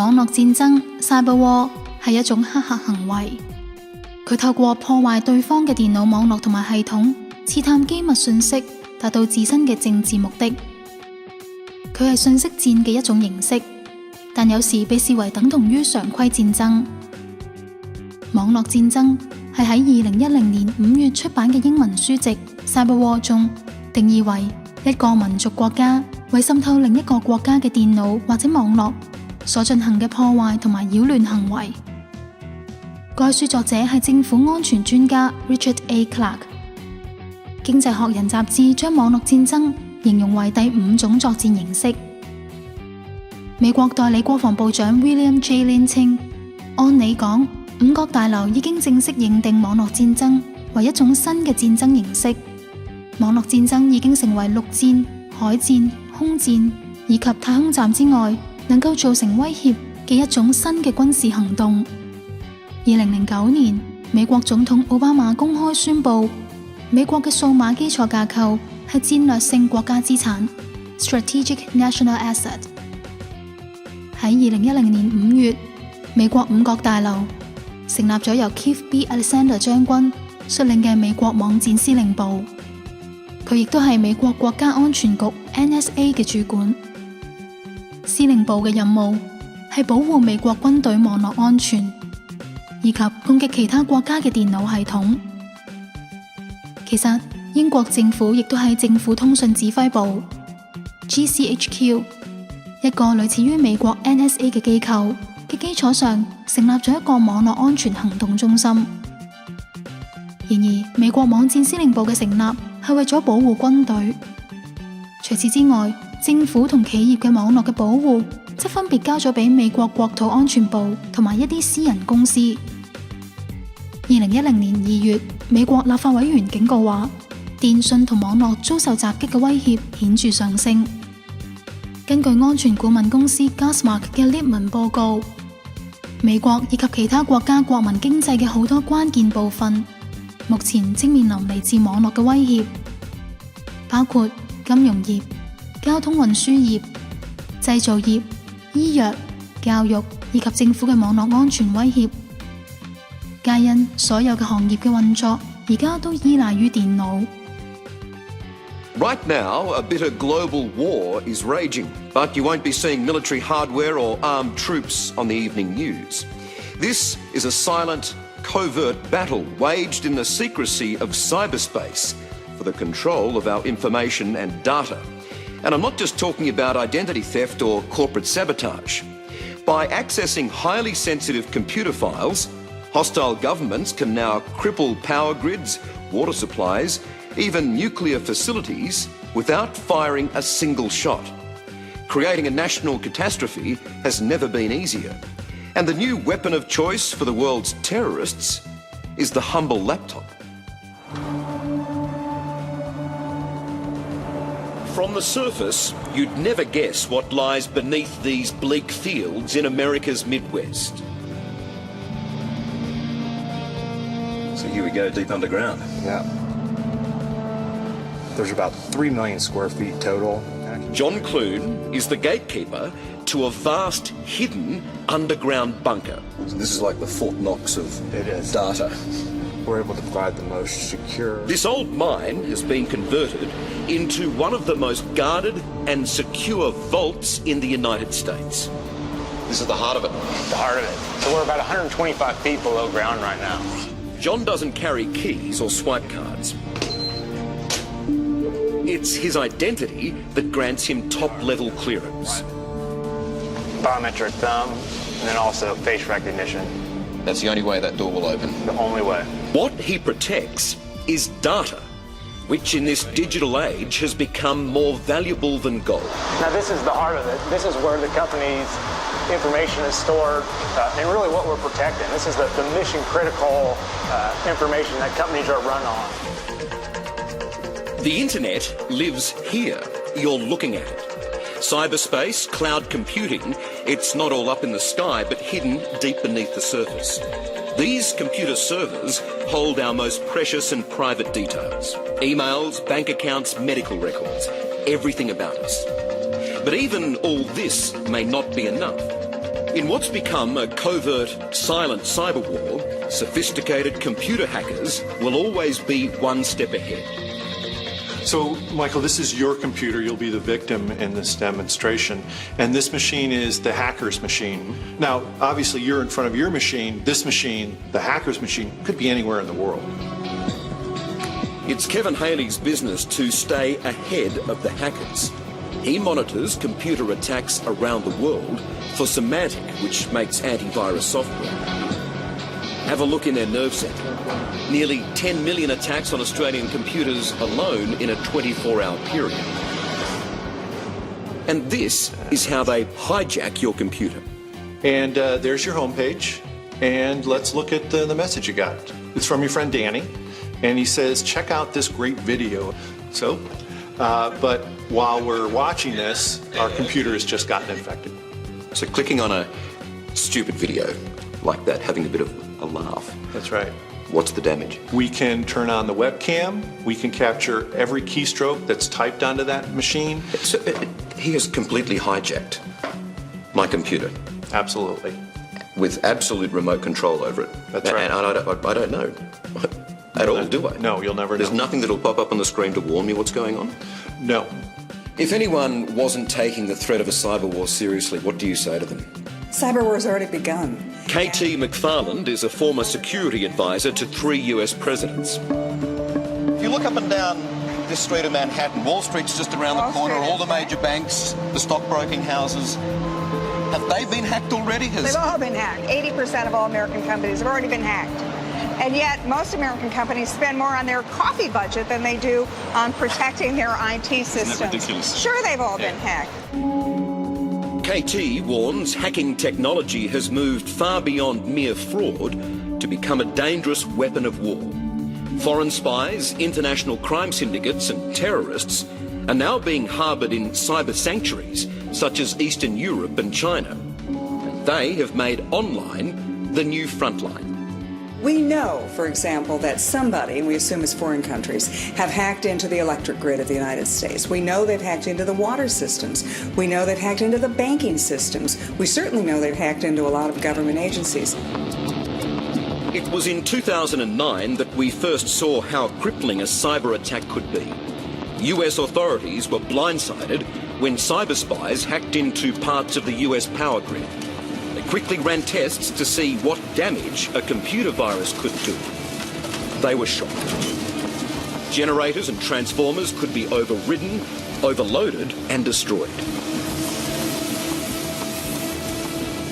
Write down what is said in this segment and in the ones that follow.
網絡戰爭 Cyber War 係一種黑客行為，佢透過破壞對方嘅電腦網絡同埋系統，刺探機密信息，達到自身嘅政治目的。佢係信息戰嘅一種形式，但有時被視為等同於常規戰爭。網絡戰爭係喺2010年5月出版嘅英文書籍 Cyber War 中定義為一個民族國家為滲透另一個國家嘅電腦或者網絡所進行嘅破壞同埋擾亂行為。該書作者係政府安全專家 Richard A. Clarke。經濟學人雜誌將網絡戰爭形容為第5種作戰形式。美國代理國防部長 William J. Lin 稱，按理講，五角大樓已經正式認定網絡戰爭為一種新嘅戰爭形式。網絡戰爭已經成為陸戰、海戰、空戰以及太空站之外能夠造成威脅嘅一種新嘅軍事行動。2009年，美國總統奧巴馬公開宣布，美國嘅數碼基礎架構係戰略性國家資產 （Strategic National Asset）。喺2010年5月，美國五角大樓成立咗由 Keith B. Alexander 將軍率領嘅美國網戰司令部，佢亦都係美國國家安全局 NSA 嘅主管。司令部嘅任務係保護美國軍隊網絡安全，以及攻擊其他國家嘅電腦系統。其實英國政府亦都喺政府通訊指揮部 GCHQ， 一個類似於美國 NSA 嘅機構嘅基礎上成立咗一個網絡安全行動中心。然而，美國網戰司令部嘅成立係為咗保護軍隊。除此之外，政府同企業嘅網絡嘅保護則分別交咗俾美國國土安全部同埋一啲私人公司。2010年2月，美國立法委員警告話，電訊同網絡遭受襲擊嘅威脅顯著上升。根據安全顧問公司 Gasmark 嘅列文報告，美國以及其他國家國民經濟嘅好多關鍵部分，目前正面臨嚟自網絡嘅威脅，包括金融業、交通運輸業、製造業、醫藥、教育以及政府嘅網絡安全威脅。皆因所有嘅行業嘅運作而家都依賴於電腦。Right now, a bitter global war is raging, but you won't be seeing military hardware or armed troops on the evening news. This is a silent, covert battle waged in the secrecy of cyberspace for the control of our information and data. And I'm not just talking about identity theft or corporate sabotage. By accessing highly sensitive computer files, hostile governments can now cripple power grids, water supplies, even nuclear facilities without firing a single shot. Creating a national catastrophe has never been easier. And the new weapon of choice for the world's terrorists is the humble laptop. From the surface, you'd never guess what lies beneath these bleak fields in America's Midwest. So here we go, deep underground. Yeah. There's about 3 million square feet total. John Clune is the gatekeeper to a vast, hidden underground bunker. So this is like the Fort Knox of data. We're able to provide the most secure... This old mine has been converted into one of the most guarded and secure vaults in the United States. This is the heart of it. The heart of it. So we're about 125 feet below ground right now. John doesn't carry keys or swipe cards. It's his identity that grants him top-level clearance. Biometric thumb, and then also face recognition. That's the only way that door will open. The only way. What he protects is data, which in this digital age has become more valuable than gold. Now this is the heart of it. This is where the company's information is stored, and really what we're protecting. This is the mission-critical information that companies are run on. The internet lives here. You're looking at it. Cyberspace, cloud computing, it's not all up in the sky, but hidden deep beneath the surface. These computer servers hold our most precious and private details. Emails, bank accounts, medical records, everything about us. But even all this may not be enough. In what's become a covert, silent cyber war, sophisticated computer hackers will always be one step ahead. So, Michael, this is your computer. You'll be the victim in this demonstration. And this machine is the hacker's machine. Now, obviously, you're in front of your machine. This machine, the hacker's machine, could be anywhere in the world. It's Kevin Haley's business to stay ahead of the hackers. He monitors computer attacks around the world for Symantec, which makes antivirus software. Have a look in their nerve center. Nearly 10 million attacks on Australian computers alone in a 24-hour period. And this is how they hijack your computer. And there's your homepage. And let's look at the message you got. It's from your friend Danny. And he says, check out this great video. So, but while we're watching this, our computer has just gotten infected. So clicking on a stupid video like that, having a bit of a laugh. That's right. What's the damage? We can turn on the webcam. We can capture every keystroke that's typed onto that machine. So, he has completely hijacked my computer. Absolutely. With absolute remote control over it. That's right. And I don't know at all, do I? No, you'll never know. There's nothing that'll pop up on the screen to warn me what's going on? No. If anyone wasn't taking the threat of a cyber war seriously, what do you say to them? Cyber war's already begun. KT McFarland is a former security advisor to 3 US presidents. If you look up and down this street of Manhattan, Wall Street's just around the corner, all the major banks, the stockbroking houses. Have they been hacked already? They've all been hacked. 80% of all American companies have already been hacked. And yet, most American companies spend more on their coffee budget than they do on protecting their IT systems. Isn't that ridiculous? Sure, they've all been hacked. KT warns hacking technology has moved far beyond mere fraud to become a dangerous weapon of war. Foreign spies, international crime syndicates and terrorists are now being harboured in cyber sanctuaries such as Eastern Europe and China. And they have made online the new frontline. We know, for example, that somebody, we assume it's foreign countries, have hacked into the electric grid of the United States. We know they've hacked into the water systems. We know they've hacked into the banking systems. We certainly know they've hacked into a lot of government agencies. It was in 2009 that we first saw how crippling a cyber attack could be. US authorities were blindsided when cyber spies hacked into parts of the US power grid. They quickly ran tests to see what damage a computer virus could do. They were shocked. Generators and transformers could be overridden, overloaded, and destroyed.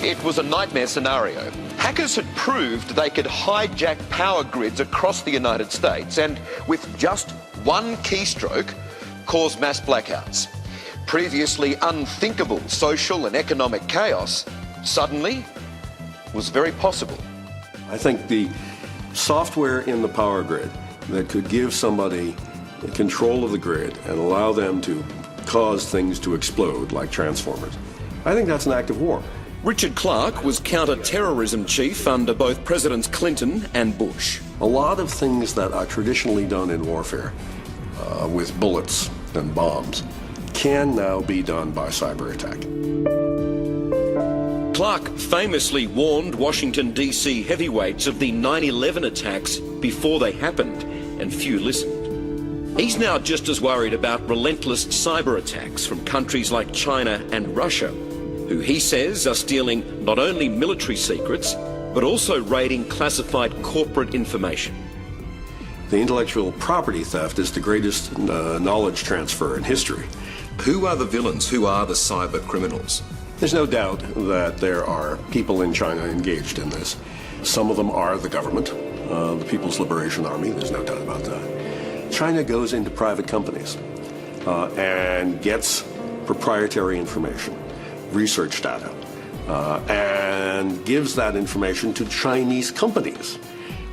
It was a nightmare scenario. Hackers had proved they could hijack power grids across the United States and, with just one keystroke, cause mass blackouts. Previously unthinkable social and economic chaos suddenly was very possible. I think the software in the power grid that could give somebody control of the grid and allow them to cause things to explode like transformers, I think that's an act of war. Richard Clarke was counter-terrorism chief under both Presidents Clinton and Bush. A lot of things that are traditionally done in warfare with bullets and bombs can now be done by cyber attack. Clarke famously warned Washington, D.C. heavyweights of the 9/11 attacks before they happened, and few listened. He's now just as worried about relentless cyber attacks from countries like China and Russia, who he says are stealing not only military secrets, but also raiding classified corporate information. The intellectual property theft is the greatest knowledge transfer in history. Who are the villains? Who are the cyber criminals? There's no doubt that there are people in China engaged in this. Some of them are the government, the People's Liberation Army, there's no doubt about that. China goes into private companies and gets proprietary information, research data, and gives that information to Chinese companies,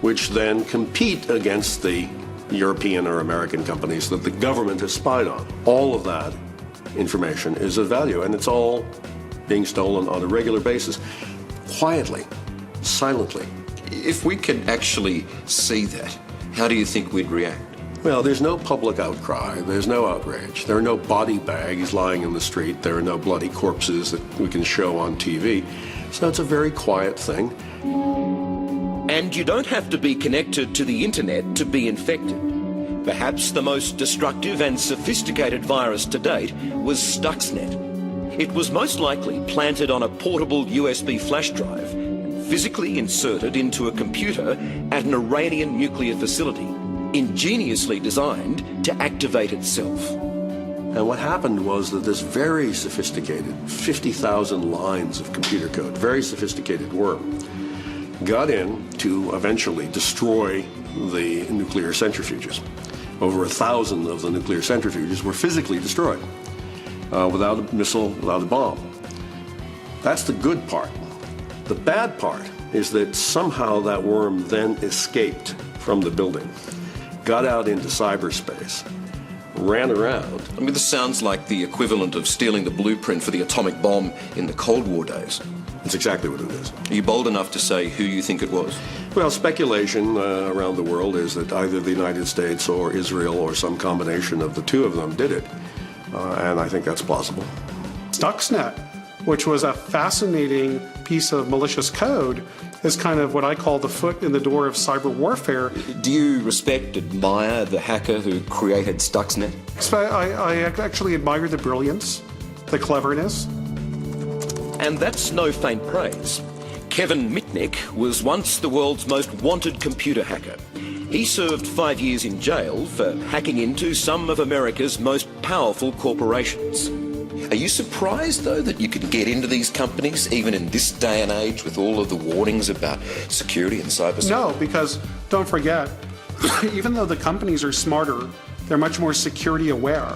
which then compete against the European or American companies that the government has spied on. All of that information is of value, and it's all being stolen on a regular basis, quietly, silently. If we could actually see that, how do you think we'd react? Well, there's no public outcry. There's no outrage. There are no body bags lying in the street. There are no bloody corpses that we can show on TV. So it's a very quiet thing. And you don't have to be connected to the internet to be infected. Perhaps the most destructive and sophisticated virus to date was Stuxnet. It was most likely planted on a portable USB flash drive and physically inserted into a computer at an Iranian nuclear facility, ingeniously designed to activate itself. And what happened was that this very sophisticated, 50,000 lines of computer code, very sophisticated worm, got in to eventually destroy the nuclear centrifuges. Over 1,000 of the nuclear centrifuges were physically destroyed without a missile, without a bomb. That's the good part. The bad part is that somehow that worm then escaped from the building, got out into cyberspace, ran around. I mean, this sounds like the equivalent of stealing the blueprint for the atomic bomb in the Cold War days. That's exactly what it is. Are you bold enough to say who you think it was? Well, speculation around the world is that either the United States or Israel or some combination of the two of them did it. And I think that's plausible. Stuxnet, which was a fascinating piece of malicious code, is kind of what I call the foot in the door of cyber warfare. Do you respect, admire the hacker who created Stuxnet? So I actually admire the brilliance, the cleverness. And that's no faint praise. Kevin Mitnick was once the world's most wanted computer hacker. He served 5 years in jail for hacking into some of America's most powerful corporations. Are you surprised, though, that you can get into these companies, even in this day and age, with all of the warnings about security and cybersecurity? No, because don't forget, even though the companies are smarter, they're much more security aware.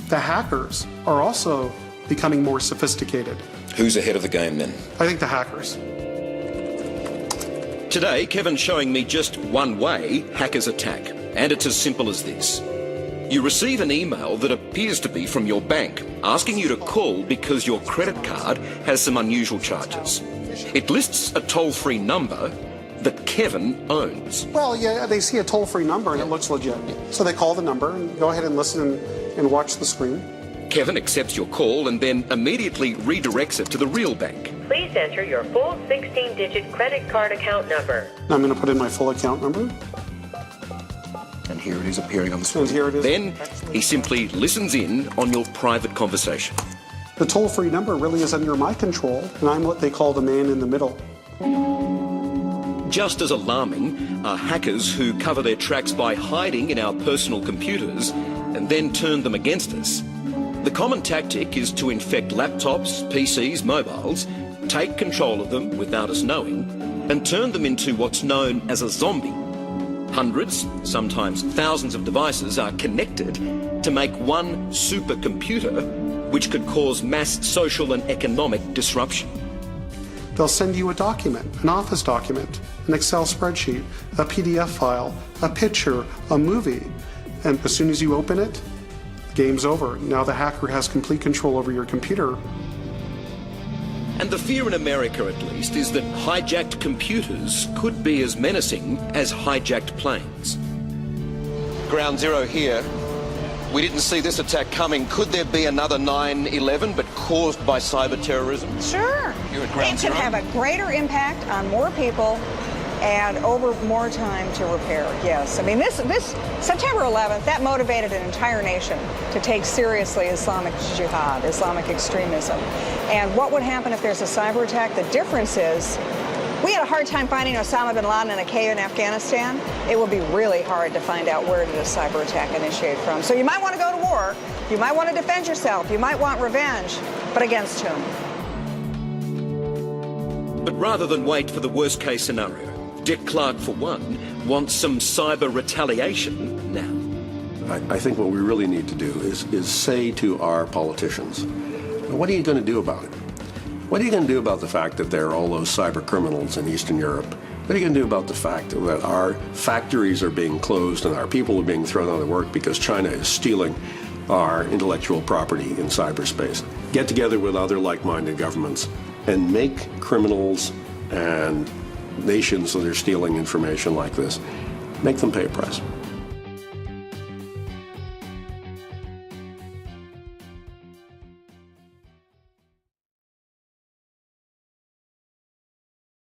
The hackers are also becoming more sophisticated. Who's ahead of the game, then? I think the hackers. Today, Kevin's showing me just one way hackers attack, and it's as simple as this. You receive an email that appears to be from your bank, asking you to call because your credit card has some unusual charges. It lists a toll-free number that Kevin owns. Well, yeah, they see a toll-free number and it looks legit. So they call the number and go ahead and listen and watch the screen. Kevin accepts your call and then immediately redirects it to the real bank. Please enter your full 16-digit credit card account number. I'm going to put in my full account number. And here it is appearing on the screen. And here it is. Then he simply listens in on your private conversation. The toll-free number really is under my control, and I'm what they call the man in the middle. Just as alarming are hackers who cover their tracks by hiding in our personal computers and then turn them against us. The common tactic is to infect laptops, PCs, mobiles, take control of them without us knowing, and turn them into what's known as a zombie. Hundreds, sometimes thousands of devices are connected to make one supercomputer, which could cause mass social and economic disruption. They'll send you a document, an office document, an Excel spreadsheet, a PDF file, a picture, a movie, and as soon as you open it, game's over. Now the hacker has complete control over your computer. And the fear in America, at least, is that hijacked computers could be as menacing as hijacked planes. Ground zero here. We didn't see this attack coming. Could there be another 9/11, but caused by cyber terrorism? Sure. You're at ground it could zero? have a greater impact on more people and over more time to repair, yes. I mean, this September 11th, that motivated an entire nation to take seriously Islamic jihad, Islamic extremism. And what would happen if there's a cyber attack? The difference is, we had a hard time finding Osama bin Laden in a cave in Afghanistan. It will be really hard to find out where did a cyber attack initiate from. So you might want to go to war, you might want to defend yourself, you might want revenge, but against whom? But rather than wait for the worst case scenario, Dick Clark, for one, wants some cyber retaliation now. I think what we really need to do is say to our politicians, what are you going to do about it? What are you going to do about the fact that there are all those cyber criminals in Eastern Europe? What are you going to do about the fact that our factories are being closed and our people are being thrown out of work because China is stealing our intellectual property in cyberspace? Get together with other like-minded governments and make criminals and nations that are stealing information like this, make them pay a price.